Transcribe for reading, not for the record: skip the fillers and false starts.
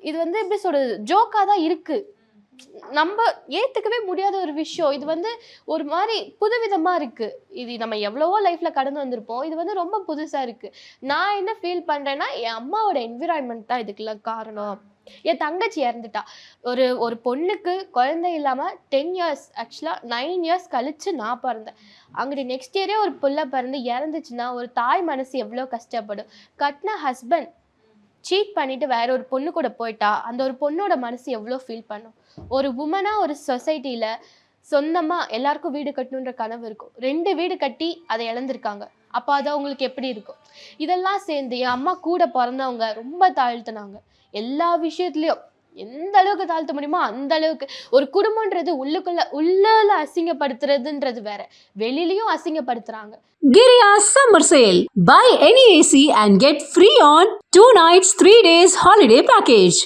இது வந்து எப்படி சொல்றது, ஜோக்கா தான் இருக்கு. நம்ம ஏத்துக்கவே முடியாத ஒரு விஷயம். இது வந்து ஒரு மாதிரி புதுவிதமா இருக்கு. இது நம்ம எவ்வளவோ லைஃப்ல கடந்து வந்திருப்போம். இது வந்து ரொம்ப புதுசா இருக்கு. நான் என்ன ஃபீல் பண்றேன்னா, என் அம்மாவோட என்விரான்மெண்ட் தான் இதுக்கெல்லாம் காரணம். என் தங்கச்சி இறந்துட்டா. ஒரு ஒரு பொண்ணுக்கு குழந்தை இல்லாம 10 இயர்ஸ், ஆக்சுவலா 9 இயர்ஸ் கழிச்சு நான் பிறந்தேன். அங்கிட்டு நெக்ஸ்ட் இயரே ஒரு புள்ள பிறந்து இறந்துச்சுன்னா, ஒரு தாய் மனசு எவ்வளோ கஷ்டப்படும். கட்டின ஹஸ்பண்ட் சீட் பண்ணிட்டு வேற ஒரு பொண்ணு கூட போயிட்டா, அந்த ஒரு பொண்ணோட மனசு எவ்வளோ ஃபீல் பண்ணும். ஒரு வுமனா ஒரு சொசைட்டில சொந்தமா எல்லாருக்கும் வீடு கட்டணுன்ற கனவு இருக்கும். 2 வீடு கட்டி அதை இழந்திருக்காங்க. அப்ப அது அவங்களுக்கு எப்படி இருக்கும்? இதெல்லாம் சேர்ந்து என் அம்மா கூட பிறந்தவங்க ரொம்ப தாழ்த்துனாங்க. எல்லா விஷயத்துலயும் எந்த அளவுக்கு தாழ்த்த முடியுமோ அந்த அளவுக்கு. ஒரு குடும்பம்ன்றது உள்ளுக்குள்ள அசிங்கப்படுத்துறதுன்றது வேற. வெளியிலயும் அசிங்கப்படுத்துறாங்க. Giria Summer Sale. Buy any AC and get free on 2 nights, 3 days holiday package.